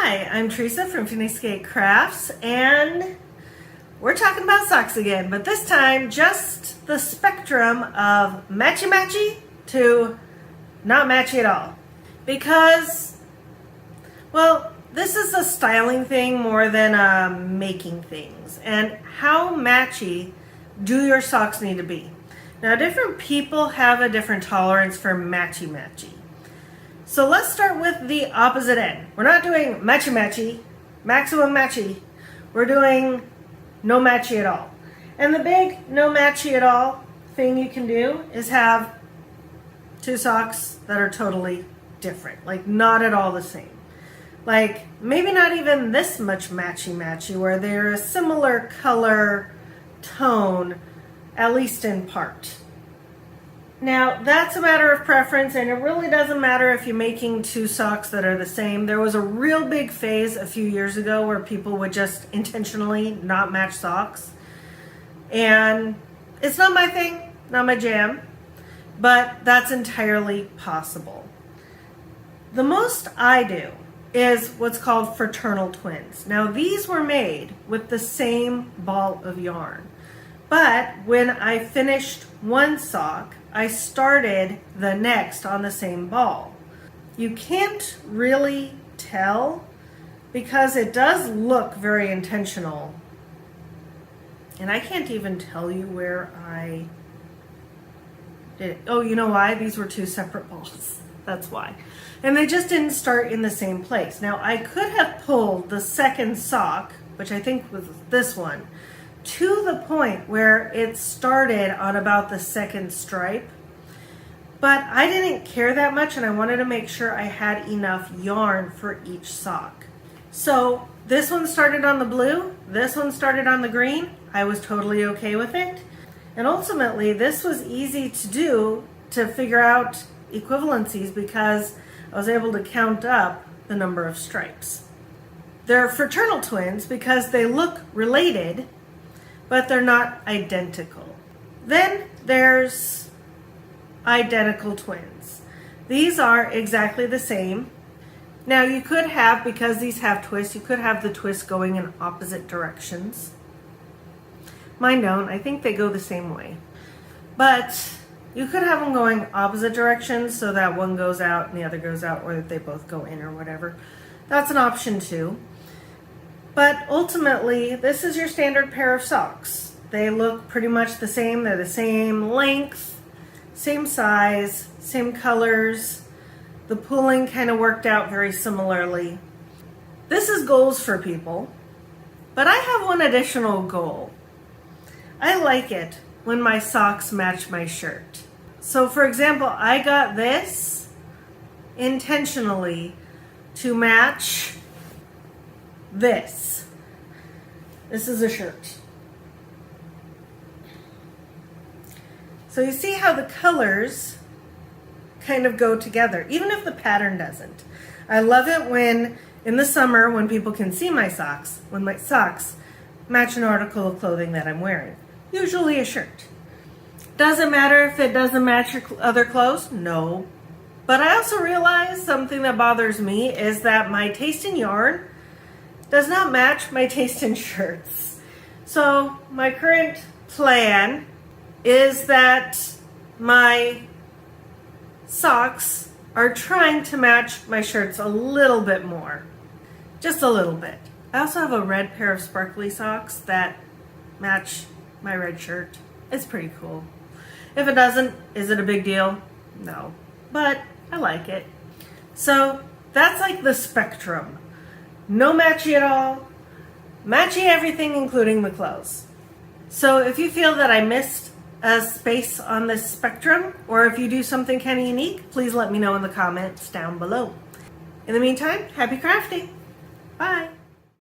Hi, I'm Teresa from Phoenix Gate Crafts, and we're talking about socks again, but this time just the spectrum of matchy to not matchy at all. Because, well, this is a styling thing more than a making things. And how matchy do your socks need to be? Now, different people have a different tolerance for matchy. So let's start with the opposite end. We're not doing matchy, maximum matchy. We're doing no matchy at all. And the big no matchy at all thing you can do is have two socks that are totally different, like not at all the same. Like maybe not even this much matchy, where they're a similar color tone, at least in part. Now, that's a matter of preference, and it really doesn't matter if you're making two socks that are the same. There was a real big phase a few years ago where people would just intentionally not match socks. And it's not my thing, not my jam, but that's entirely possible. The most I do is what's called fraternal twins. Now, these were made with the same ball of yarn. But when I finished one sock, I started the next on the same ball. You can't really tell because it does look very intentional. And I can't even tell you where I did it. Oh, you know why? These were two separate balls. That's why. And they just didn't start in the same place. Now, I could have pulled the second sock, which I think was this one, to the point where it started on about the second stripe, but I didn't care that much and I wanted to make sure I had enough yarn for each sock. So this one started on the blue, this one started on the green. I was totally okay with it. And ultimately this was easy to do, to figure out equivalencies, because I was able to count up the number of stripes. They're fraternal twins because they look related, but they're not identical. Then there's identical twins. These are exactly the same. Now you could have, because these have twists, you could have the twists going in opposite directions. Mine don't. I think they go the same way. But you could have them going opposite directions so that one goes out and the other goes out, or that they both go in or whatever. That's an option too. But ultimately, this is your standard pair of socks. They look pretty much the same. They're the same length, same size, same colors. The pulling kind of worked out very similarly. This is goals for people, but I have one additional goal. I like it when my socks match my shirt. So for example, I got this intentionally to match this. This is a shirt. So you see how the colors kind of go together, even if the pattern doesn't. I love it when, in the summer, when people can see my socks, when my socks match an article of clothing that I'm wearing. Usually a shirt. Doesn't matter if it doesn't match your other clothes? No. But I also realize something that bothers me is that my taste in yarn does not match my taste in shirts. So my current plan is that my socks are trying to match my shirts a little bit more. Just a little bit. I also have a red pair of sparkly socks that match my red shirt. It's pretty cool. If it doesn't, is it a big deal? No. But I like it. So that's like the spectrum. No matchy at all, matchy everything including the clothes. So if you feel that I missed a space on this spectrum, or if you do something kind of unique, please let me know in the comments down below. In the meantime, happy crafting. Bye.